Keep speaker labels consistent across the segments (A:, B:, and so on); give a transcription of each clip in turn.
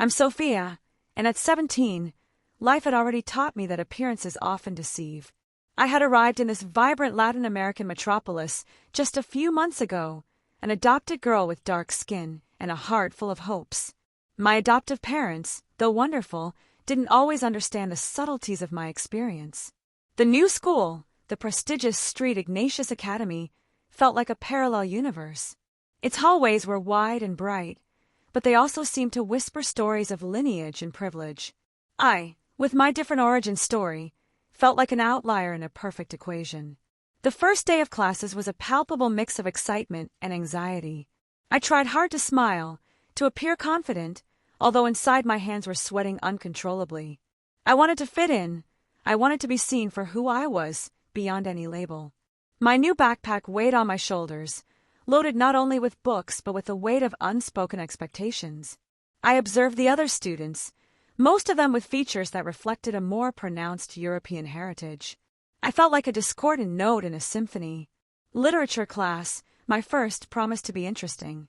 A: I'm Sophia, and at 17, life had already taught me that appearances often deceive. I had arrived in this vibrant Latin American metropolis just a few months ago, an adopted girl with dark skin and a heart full of hopes. My adoptive parents, though wonderful, didn't always understand the subtleties of my experience. The new school, the prestigious St. Ignatius Academy, felt like a parallel universe. Its hallways were wide and bright, but they also seemed to whisper stories of lineage and privilege. I, with my different origin story, felt like an outlier in a perfect equation. The first day of classes was a palpable mix of excitement and anxiety. I tried hard to smile, to appear confident, although inside my hands were sweating uncontrollably. I wanted to fit in. I wanted to be seen for who I was, beyond any label. My new backpack weighed on my shoulders, loaded not only with books but with the weight of unspoken expectations. I observed the other students, most of them with features that reflected a more pronounced European heritage. I felt like a discordant note in a symphony. Literature class, my first, promised to be interesting.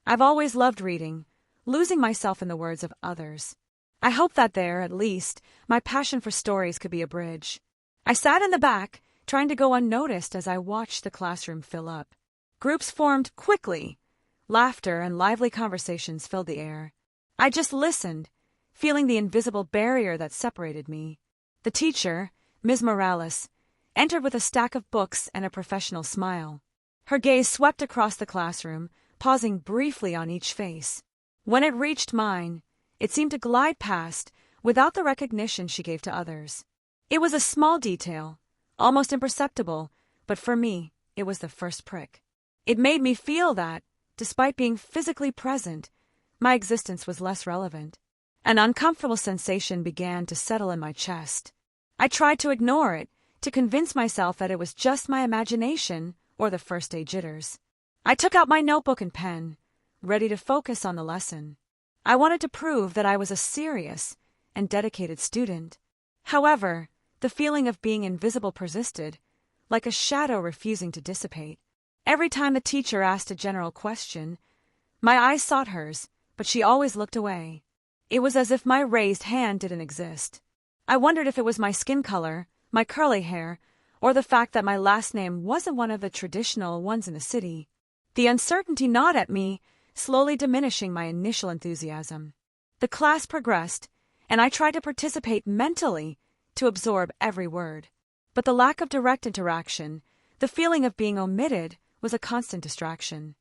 A: I've always loved reading, losing myself in the words of others. I hoped that there, at least, my passion for stories could be a bridge. I sat in the back, trying to go unnoticed as I watched the classroom fill up. Groups formed quickly. Laughter and lively conversations filled the air. I just listened, feeling the invisible barrier that separated me. The teacher, Ms. Morales, entered with a stack of books and a professional smile. Her gaze swept across the classroom, pausing briefly on each face. When it reached mine, it seemed to glide past without the recognition she gave to others. It was a small detail, almost imperceptible, but for me, it was the first prick. It made me feel that, despite being physically present, my existence was less relevant. An uncomfortable sensation began to settle in my chest. I tried to ignore it, to convince myself that it was just my imagination or the first day jitters. I took out my notebook and pen, ready to focus on the lesson. I wanted to prove that I was a serious and dedicated student. However, the feeling of being invisible persisted, like a shadow refusing to dissipate. Every time the teacher asked a general question, my eyes sought hers, but she always looked away. It was as if my raised hand didn't exist. I wondered if it was my skin color, my curly hair, or the fact that my last name wasn't one of the traditional ones in the city. The uncertainty gnawed at me, slowly diminishing my initial enthusiasm. The class progressed, and I tried to participate mentally, to absorb every word. But the lack of direct interaction, the feeling of being omitted, was a constant distraction.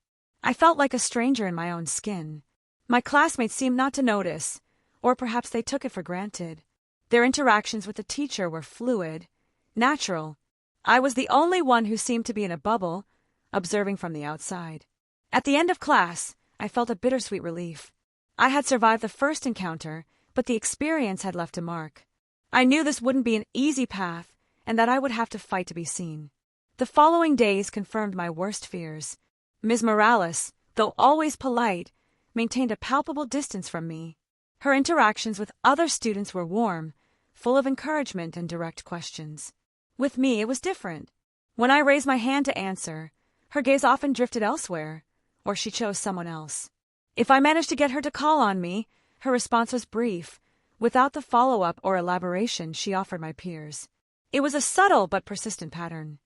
A: I felt like a stranger in my own skin. My classmates seemed not to notice, or perhaps they took it for granted. Their interactions with the teacher were fluid, natural. I was the only one who seemed to be in a bubble, observing from the outside. At the end of class, I felt a bittersweet relief. I had survived the first encounter, but the experience had left a mark. I knew this wouldn't be an easy path, and that I would have to fight to be seen. The following days confirmed my worst fears. Ms. Morales, though always polite, maintained a palpable distance from me. Her interactions with other students were warm, full of encouragement and direct questions. With me, it was different. When I raised my hand to answer, her gaze often drifted elsewhere, or she chose someone else. If I managed to get her to call on me, her response was brief, without the follow-up or elaboration she offered my peers. It was a subtle but persistent pattern.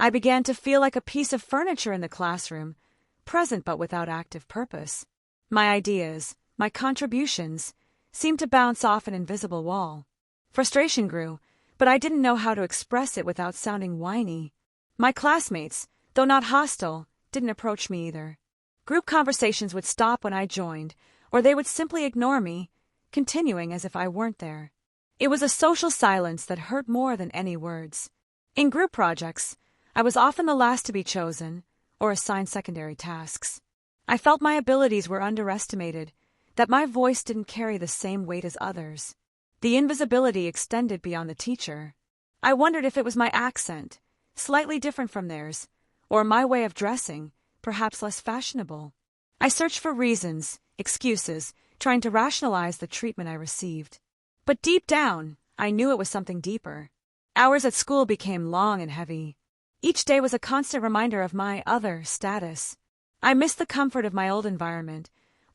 A: I began to feel like a piece of furniture in the classroom, present but without active purpose. My ideas, my contributions, seemed to bounce off an invisible wall. Frustration grew, but I didn't know how to express it without sounding whiny. My classmates, though not hostile, didn't approach me either. Group conversations would stop when I joined, or they would simply ignore me, continuing as if I weren't there. It was a social silence that hurt more than any words. In group projects, I was often the last to be chosen, or assigned secondary tasks. I felt my abilities were underestimated, that my voice didn't carry the same weight as others. The invisibility extended beyond the teacher. I wondered if it was my accent, slightly different from theirs, or my way of dressing, perhaps less fashionable. I searched for reasons, excuses, trying to rationalize the treatment I received. But deep down, I knew it was something deeper. Hours at school became long and heavy. Each day was a constant reminder of my other status. I missed the comfort of my old environment,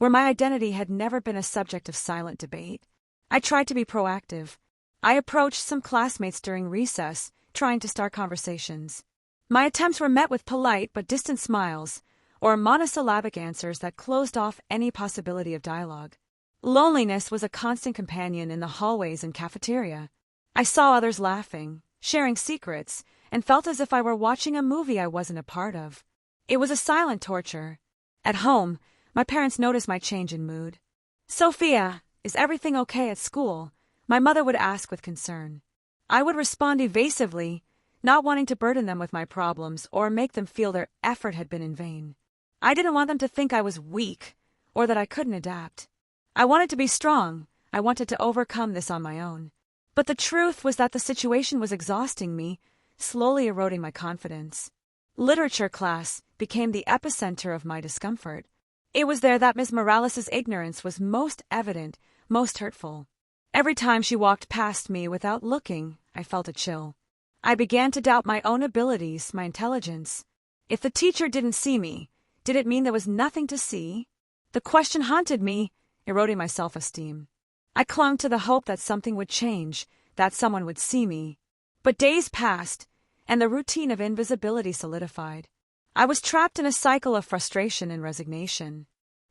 A: where my identity had never been a subject of silent debate. I tried to be proactive. I approached some classmates during recess, trying to start conversations. My attempts were met with polite but distant smiles, or monosyllabic answers that closed off any possibility of dialogue. Loneliness was a constant companion in the hallways and cafeteria. I saw others laughing, sharing secrets, and felt as if I were watching a movie I wasn't a part of. It was a silent torture. At home, my parents noticed my change in mood. "Sophia, is everything okay at school?" my mother would ask with concern. I would respond evasively, not wanting to burden them with my problems or make them feel their effort had been in vain. I didn't want them to think I was weak or that I couldn't adapt. I wanted to be strong. I wanted to overcome this on my own. But the truth was that the situation was exhausting me, slowly eroding my confidence. Literature class became the epicenter of my discomfort. It was there that Ms. Morales' ignorance was most evident, most hurtful. Every time she walked past me without looking, I felt a chill. I began to doubt my own abilities, my intelligence. If the teacher didn't see me, did it mean there was nothing to see? The question haunted me, eroding my self-esteem. I clung to the hope that something would change, that someone would see me. But days passed, and the routine of invisibility solidified. I was trapped in a cycle of frustration and resignation.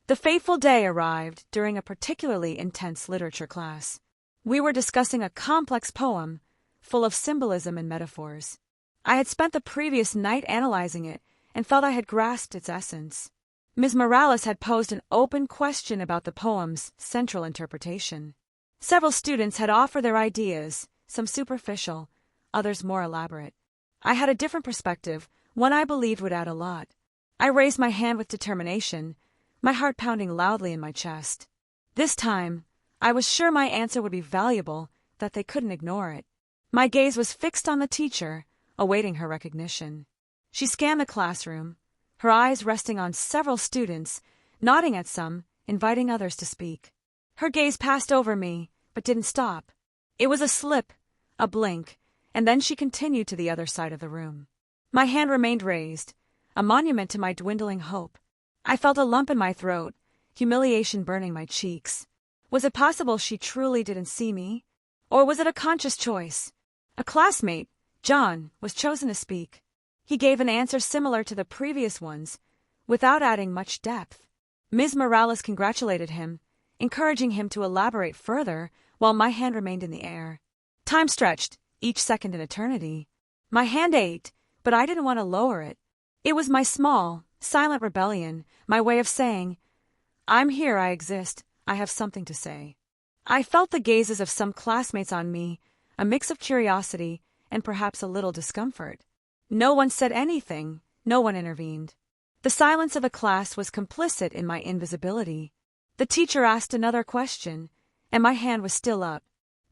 A: The fateful day arrived during a particularly intense literature class. We were discussing a complex poem, full of symbolism and metaphors. I had spent the previous night analyzing it and felt I had grasped its essence. Ms. Morales had posed an open question about the poem's central interpretation. Several students had offered their ideas, some superficial, others more elaborate. I had a different perspective, one I believed would add a lot. I raised my hand with determination, my heart pounding loudly in my chest. This time, I was sure my answer would be valuable, that they couldn't ignore it. My gaze was fixed on the teacher, awaiting her recognition. She scanned the classroom, her eyes resting on several students, nodding at some, inviting others to speak. Her gaze passed over me, but didn't stop. It was a slip, a blink, and then she continued to the other side of the room. My hand remained raised, a monument to my dwindling hope. I felt a lump in my throat, humiliation burning my cheeks. Was it possible she truly didn't see me? Or was it a conscious choice? A classmate, John, was chosen to speak. He gave an answer similar to the previous ones, without adding much depth. Ms. Morales congratulated him, encouraging him to elaborate further, while my hand remained in the air. Time stretched, each second an eternity. My hand ached, but I didn't want to lower it. It was my small, silent rebellion, my way of saying, "I'm here, I exist, I have something to say." I felt the gazes of some classmates on me, a mix of curiosity and perhaps a little discomfort. No one said anything, no one intervened. The silence of the class was complicit in my invisibility. The teacher asked another question, and my hand was still up.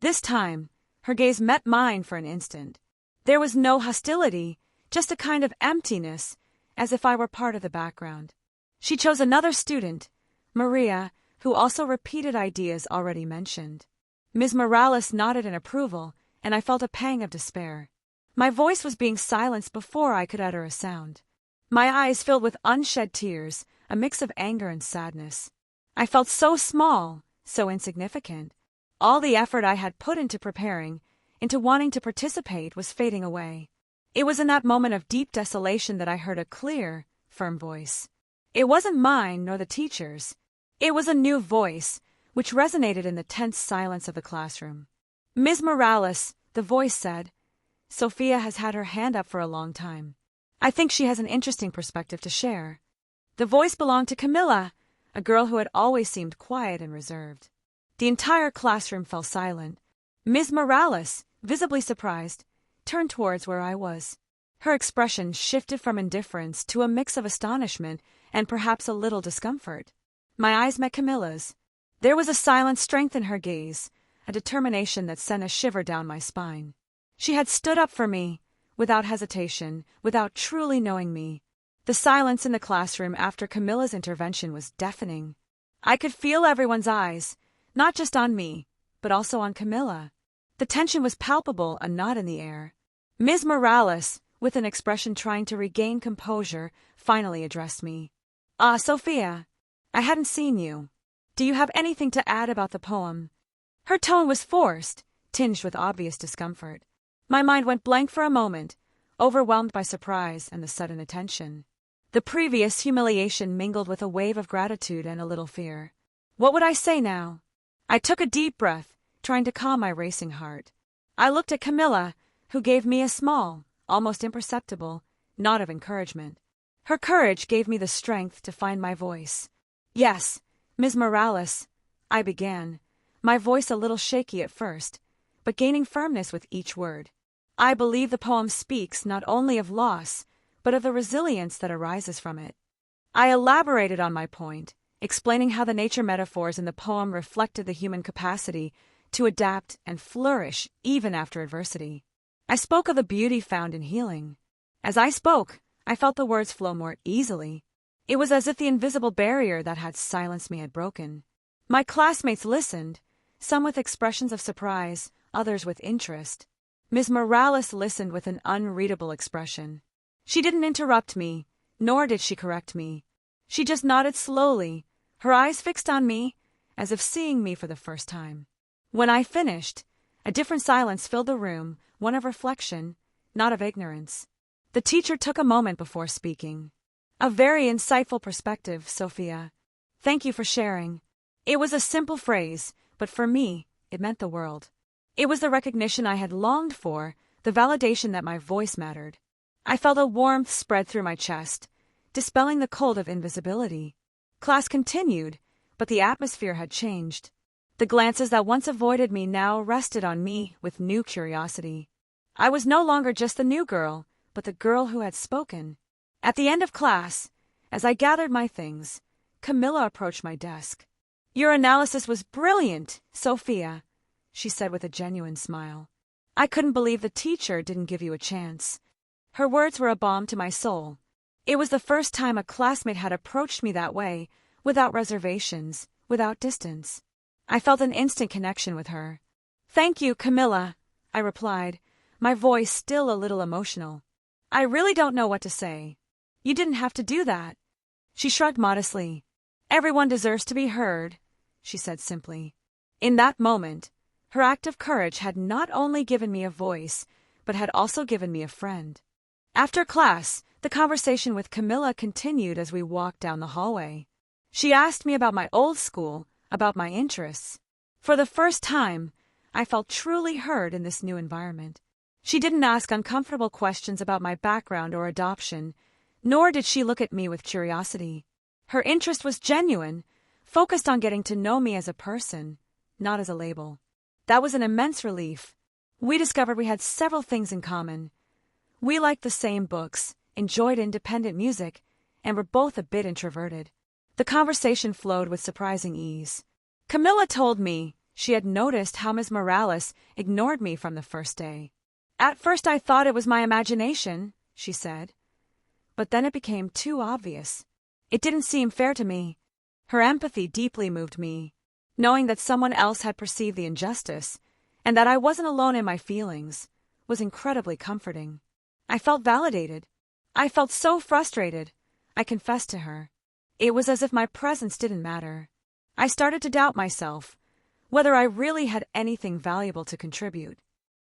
A: This time, her gaze met mine for an instant. There was no hostility, just a kind of emptiness, as if I were part of the background. She chose another student, Maria, who also repeated ideas already mentioned. Ms. Morales nodded in approval, and I felt a pang of despair. My voice was being silenced before I could utter a sound. My eyes filled with unshed tears, a mix of anger and sadness. I felt so small, so insignificant. All the effort I had put into preparing, into wanting to participate, was fading away. It was in that moment of deep desolation that I heard a clear, firm voice. It wasn't mine nor the teacher's. It was a new voice, which resonated in the tense silence of the classroom. "Ms. Morales," the voice said, "Sophia has had her hand up for a long time. I think she has an interesting perspective to share." The voice belonged to Camilla, a girl who had always seemed quiet and reserved. The entire classroom fell silent. Ms. Morales, visibly surprised, turned towards where I was. Her expression shifted from indifference to a mix of astonishment and perhaps a little discomfort. My eyes met Camilla's. There was a silent strength in her gaze, a determination that sent a shiver down my spine. She had stood up for me, without hesitation, without truly knowing me. The silence in the classroom after Camilla's intervention was deafening. I could feel everyone's eyes, not just on me, but also on Camilla. The tension was palpable, a knot in the air. Ms. Morales, with an expression trying to regain composure, finally addressed me. "Ah, Sophia, I hadn't seen you. Do you have anything to add about the poem? Her tone was forced, tinged with obvious discomfort. My mind went blank for a moment, overwhelmed by surprise and the sudden attention. The previous humiliation mingled with a wave of gratitude and a little fear. What would I say now? I took a deep breath, trying to calm my racing heart. I looked at Camilla, who gave me a small, almost imperceptible, nod of encouragement. Her courage gave me the strength to find my voice. Yes, Ms. Morales, I began, my voice a little shaky at first, but gaining firmness with each word. I believe the poem speaks not only of loss, but of the resilience that arises from it. I elaborated on my point, explaining how the nature metaphors in the poem reflected the human capacity to adapt and flourish even after adversity. I spoke of the beauty found in healing. As I spoke, I felt the words flow more easily. It was as if the invisible barrier that had silenced me had broken. My classmates listened, some with expressions of surprise, others with interest. Ms. Morales listened with an unreadable expression. She didn't interrupt me, nor did she correct me. She just nodded slowly, her eyes fixed on me, as if seeing me for the first time. When I finished, a different silence filled the room, one of reflection, not of ignorance. The teacher took a moment before speaking. A very insightful perspective, Sophia. Thank you for sharing. It was a simple phrase, but for me, it meant the world. It was the recognition I had longed for, the validation that my voice mattered. I felt a warmth spread through my chest, dispelling the cold of invisibility. Class continued, but the atmosphere had changed. The glances that once avoided me now rested on me with new curiosity. I was no longer just the new girl, but the girl who had spoken. At the end of class, as I gathered my things, Camilla approached my desk. Your analysis was brilliant, Sophia, she said with a genuine smile. I couldn't believe the teacher didn't give you a chance. Her words were a balm to my soul. It was the first time a classmate had approached me that way, without reservations, without distance. I felt an instant connection with her. Thank you, Camilla, I replied, my voice still a little emotional. I really don't know what to say. You didn't have to do that. She shrugged modestly. Everyone deserves to be heard, she said simply. In that moment, her act of courage had not only given me a voice, but had also given me a friend. After class, the conversation with Camilla continued as we walked down the hallway. She asked me about my old school, about my interests. For the first time, I felt truly heard in this new environment. She didn't ask uncomfortable questions about my background or adoption, nor did she look at me with curiosity. Her interest was genuine, focused on getting to know me as a person, not as a label. That was an immense relief. We discovered we had several things in common. We liked the same books, enjoyed independent music, and were both a bit introverted. The conversation flowed with surprising ease. Camilla told me she had noticed how Ms. Morales ignored me from the first day. At first I thought it was my imagination, she said. But then it became too obvious. It didn't seem fair to me. Her empathy deeply moved me, knowing that someone else had perceived the injustice, and that I wasn't alone in my feelings, was incredibly comforting. I felt validated. I felt so frustrated, I confessed to her. It was as if my presence didn't matter. I started to doubt myself, whether I really had anything valuable to contribute.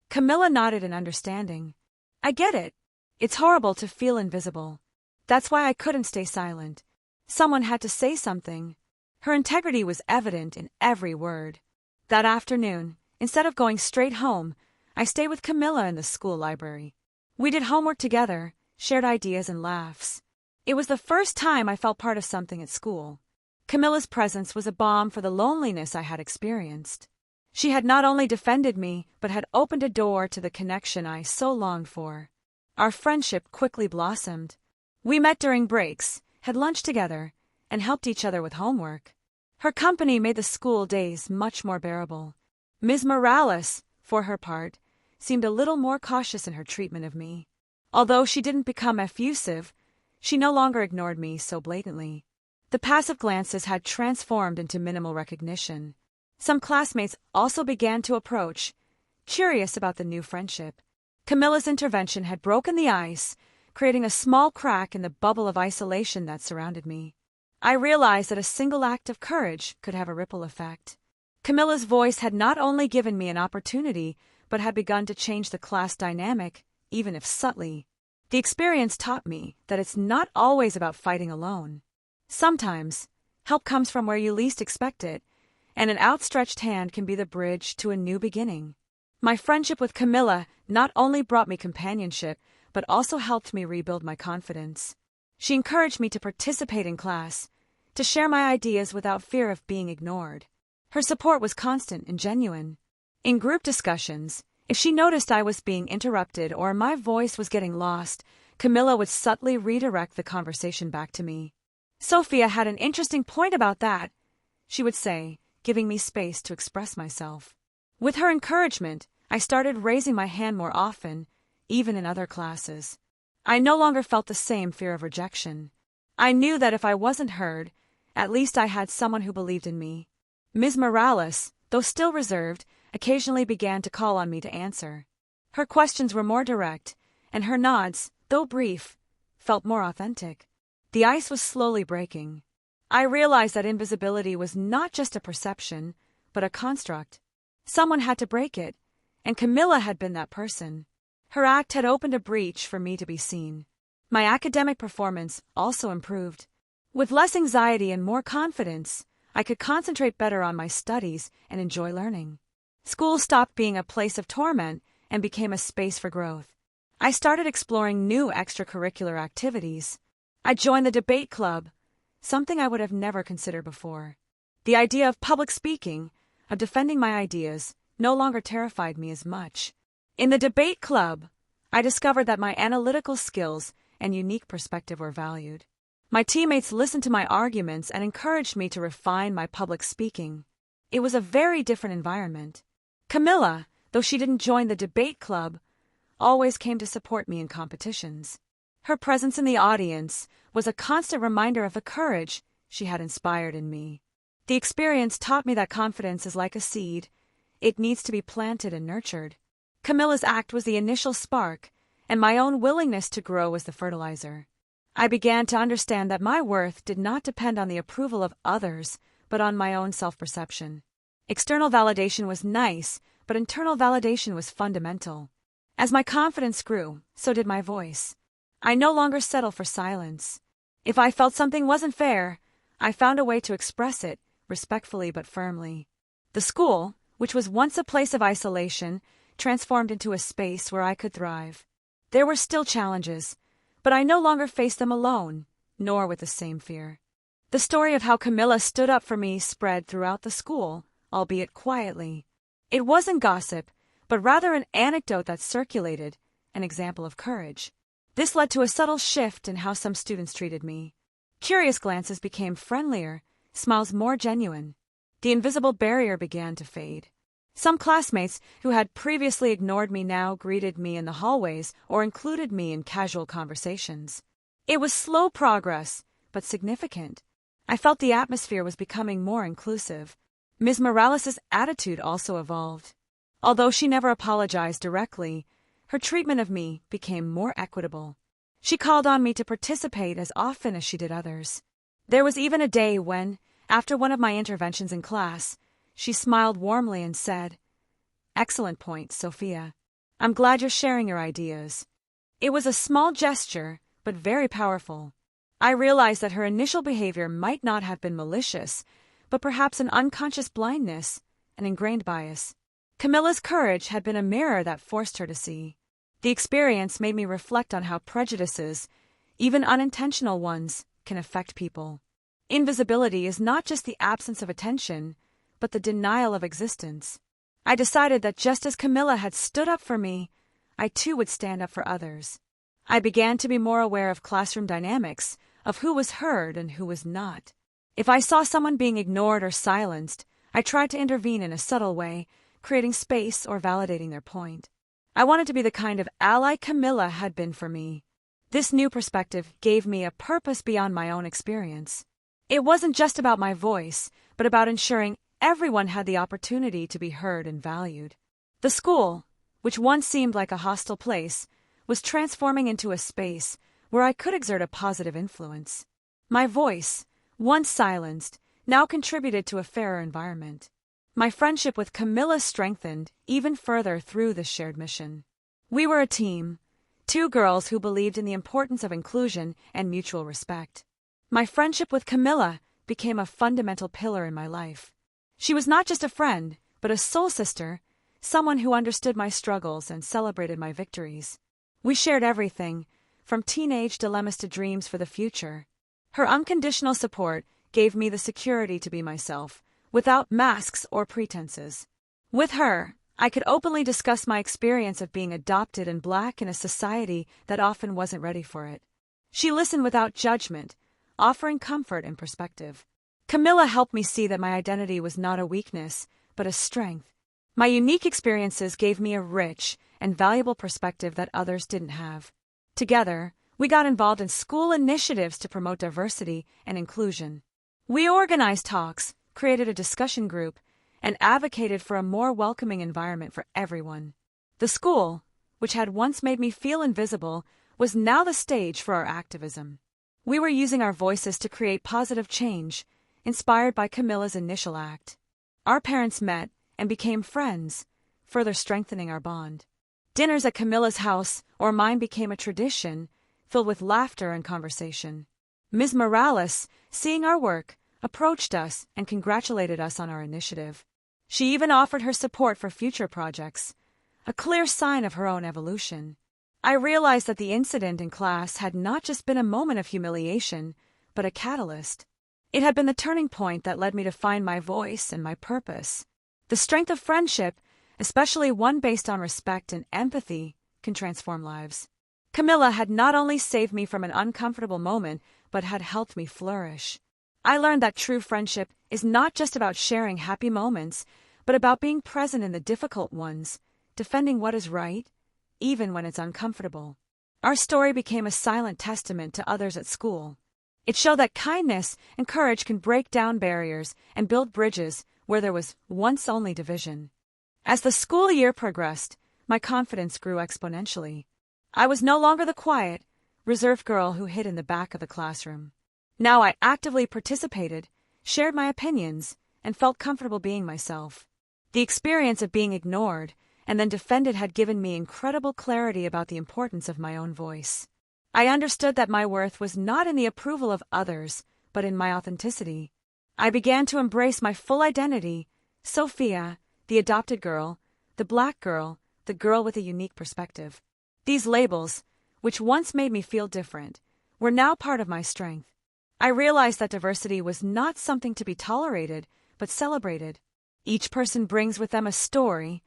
A: Camilla nodded in understanding. I get it. It's horrible to feel invisible. That's why I couldn't stay silent. Someone had to say something. Her integrity was evident in every word. That afternoon, instead of going straight home, I stayed with Camilla in the school library. We did homework together, shared ideas and laughs. It was the first time I felt part of something at school. Camilla's presence was a balm for the loneliness I had experienced. She had not only defended me, but had opened a door to the connection I so longed for. Our friendship quickly blossomed. We met during breaks, had lunch together, and helped each other with homework. Her company made the school days much more bearable. Ms. Morales, for her part, seemed a little more cautious in her treatment of me. Although she didn't become effusive, she no longer ignored me so blatantly. The passive glances had transformed into minimal recognition. Some classmates also began to approach, curious about the new friendship. Camilla's intervention had broken the ice, creating a small crack in the bubble of isolation that surrounded me. I realized that a single act of courage could have a ripple effect. Camilla's voice had not only given me an opportunity, but had begun to change the class dynamic, even if subtly. The experience taught me that it's not always about fighting alone. Sometimes, help comes from where you least expect it, and an outstretched hand can be the bridge to a new beginning. My friendship with Camilla not only brought me companionship, but also helped me rebuild my confidence. She encouraged me to participate in class, to share my ideas without fear of being ignored. Her support was constant and genuine. In group discussions, if she noticed I was being interrupted or my voice was getting lost, Camilla would subtly redirect the conversation back to me. "Sophia had an interesting point about that," she would say, giving me space to express myself. With her encouragement, I started raising my hand more often, even in other classes. I no longer felt the same fear of rejection. I knew that if I wasn't heard, at least I had someone who believed in me. Ms. Morales, though still reserved, occasionally began to call on me to answer. Her questions were more direct, and her nods, though brief, felt more authentic. The ice was slowly breaking. I realized that invisibility was not just a perception, but a construct. Someone had to break it, and Camilla had been that person. Her act had opened a breach for me to be seen. My academic performance also improved. With less anxiety and more confidence, I could concentrate better on my studies and enjoy learning. School stopped being a place of torment and became a space for growth. I started exploring new extracurricular activities. I joined the debate club, something I would have never considered before. The idea of public speaking, of defending my ideas, no longer terrified me as much. In the debate club, I discovered that my analytical skills and unique perspective were valued. My teammates listened to my arguments and encouraged me to refine my public speaking. It was a very different environment. Camilla, though she didn't join the debate club, always came to support me in competitions. Her presence in the audience was a constant reminder of the courage she had inspired in me. The experience taught me that confidence is like a seed. It needs to be planted and nurtured. Camilla's act was the initial spark, and my own willingness to grow was the fertilizer. I began to understand that my worth did not depend on the approval of others, but on my own self-perception. External validation was nice, but internal validation was fundamental. As my confidence grew, so did my voice. I no longer settled for silence. If I felt something wasn't fair, I found a way to express it, respectfully but firmly. The school, which was once a place of isolation, transformed into a space where I could thrive. There were still challenges, but I no longer faced them alone, nor with the same fear. The story of how Camilla stood up for me spread throughout the school, albeit quietly. It wasn't gossip, but rather an anecdote that circulated, an example of courage. This led to a subtle shift in how some students treated me. Curious glances became friendlier, smiles more genuine. The invisible barrier began to fade. Some classmates who had previously ignored me now greeted me in the hallways or included me in casual conversations. It was slow progress, but significant. I felt the atmosphere was becoming more inclusive. Ms. Morales' attitude also evolved. Although she never apologized directly, her treatment of me became more equitable. She called on me to participate as often as she did others. There was even a day when, after one of my interventions in class, she smiled warmly and said, "Excellent point, Sophia. I'm glad you're sharing your ideas." It was a small gesture, but very powerful. I realized that her initial behavior might not have been malicious, but perhaps an unconscious blindness, an ingrained bias. Camilla's courage had been a mirror that forced her to see. The experience made me reflect on how prejudices, even unintentional ones, can affect people. Invisibility is not just the absence of attention, but the denial of existence. I decided that just as Camilla had stood up for me, I too would stand up for others. I began to be more aware of classroom dynamics, of who was heard and who was not. If I saw someone being ignored or silenced, I tried to intervene in a subtle way, creating space or validating their point. I wanted to be the kind of ally Camilla had been for me. This new perspective gave me a purpose beyond my own experience. It wasn't just about my voice, but about ensuring everyone had the opportunity to be heard and valued. The school, which once seemed like a hostile place, was transforming into a space where I could exert a positive influence. My voice, once silenced, now contributed to a fairer environment. My friendship with Camilla strengthened even further through this shared mission. We were a team, two girls who believed in the importance of inclusion and mutual respect. My friendship with Camilla became a fundamental pillar in my life. She was not just a friend, but a soul sister, someone who understood my struggles and celebrated my victories. We shared everything, from teenage dilemmas to dreams for the future. Her unconditional support gave me the security to be myself, without masks or pretenses. With her, I could openly discuss my experience of being adopted and Black in a society that often wasn't ready for it. She listened without judgment, offering comfort and perspective. Camilla helped me see that my identity was not a weakness, but a strength. My unique experiences gave me a rich and valuable perspective that others didn't have. Together, we got involved in school initiatives to promote diversity and inclusion. We organized talks, created a discussion group, and advocated for a more welcoming environment for everyone. The school, which had once made me feel invisible, was now the stage for our activism. We were using our voices to create positive change, inspired by Camilla's initial act. Our parents met and became friends, further strengthening our bond. Dinners at Camilla's house or mine became a tradition, filled with laughter and conversation. Ms. Morales, seeing our work, approached us and congratulated us on our initiative. She even offered her support for future projects, a clear sign of her own evolution. I realized that the incident in class had not just been a moment of humiliation, but a catalyst. It had been the turning point that led me to find my voice and my purpose. The strength of friendship, especially one based on respect and empathy, can transform lives. Camilla had not only saved me from an uncomfortable moment, but had helped me flourish. I learned that true friendship is not just about sharing happy moments, but about being present in the difficult ones, defending what is right, even when it's uncomfortable. Our story became a silent testament to others at school. It showed that kindness and courage can break down barriers and build bridges where there was once only division. As the school year progressed, my confidence grew exponentially. I was no longer the quiet, reserved girl who hid in the back of the classroom. Now I actively participated, shared my opinions, and felt comfortable being myself. The experience of being ignored and then defended had given me incredible clarity about the importance of my own voice. I understood that my worth was not in the approval of others, but in my authenticity. I began to embrace my full identity, Sophia, the adopted girl, the Black girl, the girl with a unique perspective. These labels, which once made me feel different, were now part of my strength. I realized that diversity was not something to be tolerated, but celebrated. Each person brings with them a story,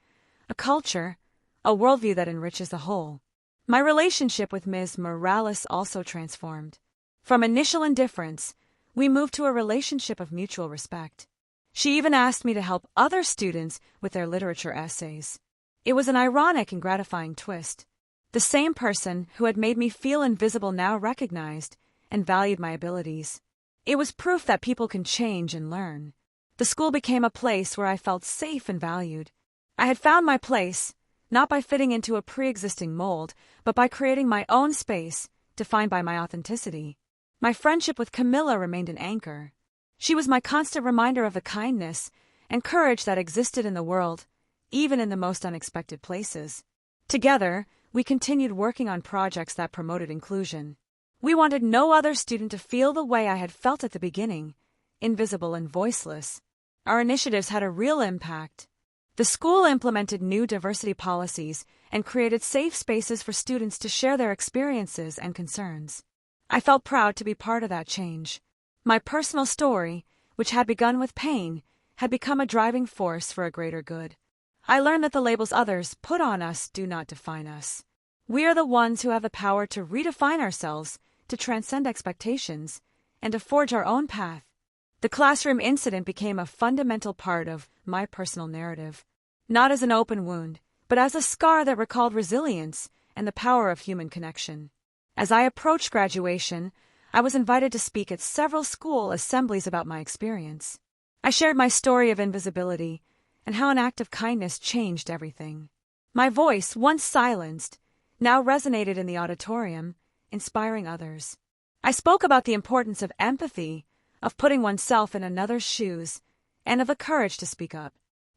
A: a culture, a worldview that enriches the whole. My relationship with Ms. Morales also transformed. From initial indifference, we moved to a relationship of mutual respect. She even asked me to help other students with their literature essays. It was an ironic and gratifying twist. The same person who had made me feel invisible now recognized and valued my abilities. It was proof that people can change and learn. The school became a place where I felt safe and valued. I had found my place, not by fitting into a pre-existing mold, but by creating my own space, defined by my authenticity. My friendship with Camilla remained an anchor. She was my constant reminder of the kindness and courage that existed in the world, even in the most unexpected places. Together, we continued working on projects that promoted inclusion. We wanted no other student to feel the way I had felt at the beginning, invisible and voiceless. Our initiatives had a real impact. The school implemented new diversity policies and created safe spaces for students to share their experiences and concerns. I felt proud to be part of that change. My personal story, which had begun with pain, had become a driving force for a greater good. I learned that the labels others put on us do not define us. We are the ones who have the power to redefine ourselves, to transcend expectations, and to forge our own path. The classroom incident became a fundamental part of my personal narrative, not as an open wound, but as a scar that recalled resilience and the power of human connection. As I approached graduation, I was invited to speak at several school assemblies about my experience. I shared my story of invisibility and how an act of kindness changed everything. My voice, once silenced, now resonated in the auditorium, inspiring others. I spoke about the importance of empathy, of putting oneself in another's shoes, and of the courage to speak up.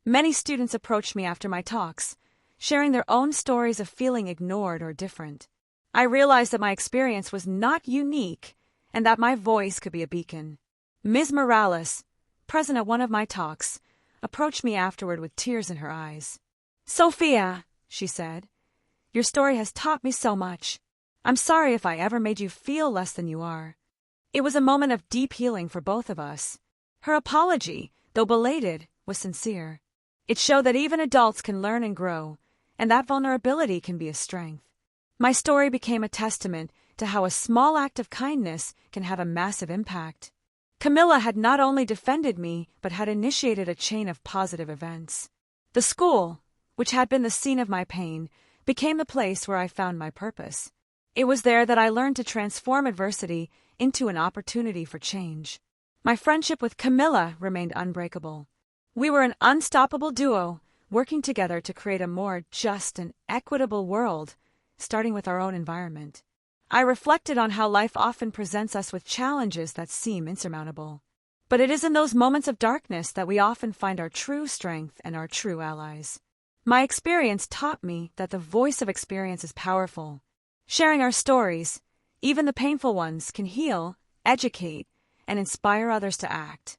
A: Many students approached me after my talks, sharing their own stories of feeling ignored or different. I realized that my experience was not unique and that my voice could be a beacon. Ms. Morales, present at one of my talks, approached me afterward with tears in her eyes. "Sophia," she said, "your story has taught me so much. I'm sorry if I ever made you feel less than you are." It was a moment of deep healing for both of us. Her apology, though belated, was sincere. It showed that even adults can learn and grow, and that vulnerability can be a strength. My story became a testament to how a small act of kindness can have a massive impact. Camilla had not only defended me, but had initiated a chain of positive events. The school, which had been the scene of my pain, became the place where I found my purpose. It was there that I learned to transform adversity into an opportunity for change. My friendship with Camilla remained unbreakable. We were an unstoppable duo, working together to create a more just and equitable world, starting with our own environment. I reflected on how life often presents us with challenges that seem insurmountable. But it is in those moments of darkness that we often find our true strength and our true allies. My experience taught me that the voice of experience is powerful. Sharing our stories, even the painful ones, can heal, educate, and inspire others to act.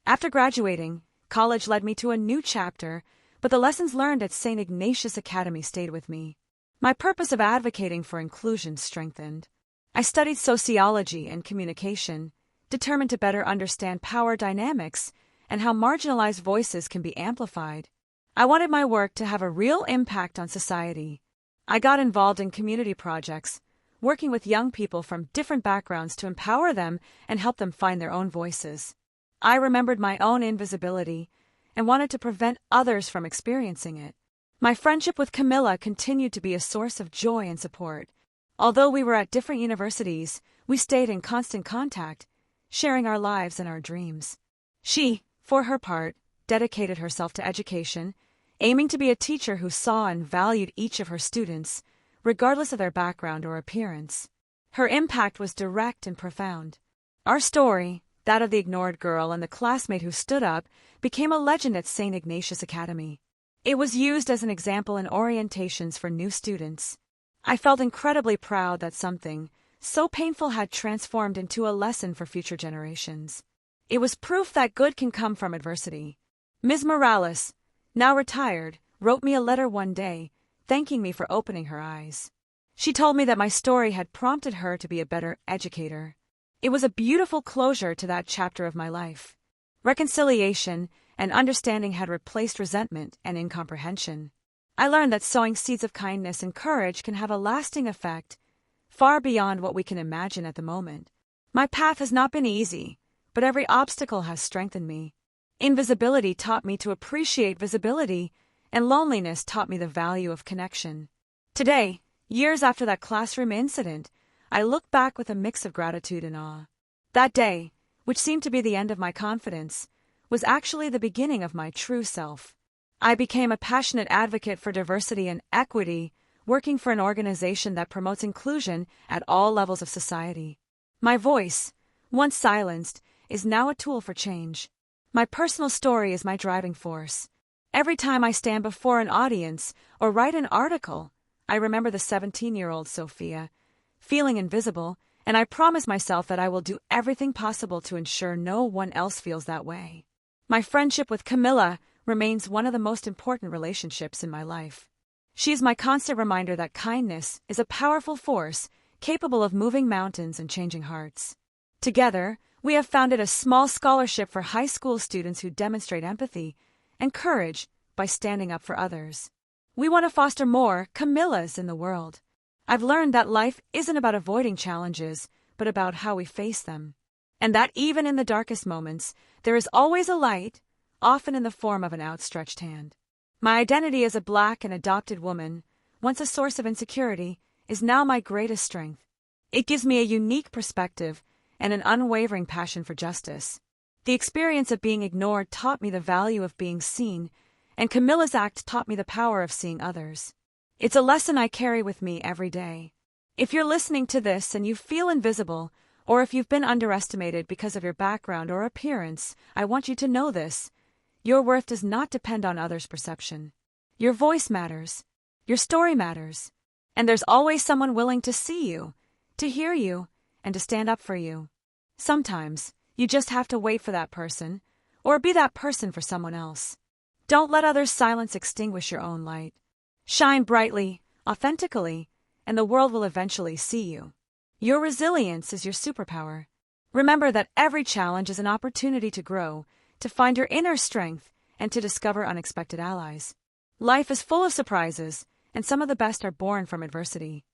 A: After graduating, college led me to a new chapter, but the lessons learned at St. Ignatius Academy stayed with me. My purpose of advocating for inclusion strengthened. I studied sociology and communication, determined to better understand power dynamics and how marginalized voices can be amplified. I wanted my work to have a real impact on society. I got involved in community projects, working with young people from different backgrounds to empower them and help them find their own voices. I remembered my own invisibility and wanted to prevent others from experiencing it. My friendship with Camilla continued to be a source of joy and support. Although we were at different universities, we stayed in constant contact, sharing our lives and our dreams. She, for her part, dedicated herself to education, aiming to be a teacher who saw and valued each of her students, regardless of their background or appearance. Her impact was direct and profound. Our story, that of the ignored girl and the classmate who stood up, became a legend at St. Ignatius Academy. It was used as an example in orientations for new students. I felt incredibly proud that something so painful had transformed into a lesson for future generations. It was proof that good can come from adversity. Ms. Morales, now retired, wrote me a letter one day, thanking me for opening her eyes. She told me that my story had prompted her to be a better educator. It was a beautiful closure to that chapter of my life. Reconciliation and understanding had replaced resentment and incomprehension. I learned that sowing seeds of kindness and courage can have a lasting effect, far beyond what we can imagine at the moment. My path has not been easy, but every obstacle has strengthened me. Invisibility taught me to appreciate visibility, and loneliness taught me the value of connection. Today, years after that classroom incident, I look back with a mix of gratitude and awe. That day, which seemed to be the end of my confidence, was actually the beginning of my true self. I became a passionate advocate for diversity and equity, working for an organization that promotes inclusion at all levels of society. My voice, once silenced, is now a tool for change. My personal story is my driving force. Every time I stand before an audience or write an article, I remember the 17-year-old Sophia, feeling invisible, and I promise myself that I will do everything possible to ensure no one else feels that way. My friendship with Camilla remains one of the most important relationships in my life. She is my constant reminder that kindness is a powerful force capable of moving mountains and changing hearts. Together, we have founded a small scholarship for high school students who demonstrate empathy and courage by standing up for others. We want to foster more Camillas in the world. I've learned that life isn't about avoiding challenges, but about how we face them. And that even in the darkest moments, there is always a light, often in the form of an outstretched hand. My identity as a Black and adopted woman, once a source of insecurity, is now my greatest strength. It gives me a unique perspective and an unwavering passion for justice. The experience of being ignored taught me the value of being seen, and Camilla's act taught me the power of seeing others. It's a lesson I carry with me every day. If you're listening to this and you feel invisible, Or if you've been underestimated because of your background or appearance, I want you to know this. Your worth does not depend on others' perception. Your voice matters. Your story matters. And there's always someone willing to see you, to hear you, and to stand up for you. Sometimes, you just have to wait for that person, or be that person for someone else. Don't let others' silence extinguish your own light. Shine brightly, authentically, and the world will eventually see you. Your resilience is your superpower. Remember that every challenge is an opportunity to grow, to find your inner strength, and to discover unexpected allies. Life is full of surprises, and some of the best are born from adversity.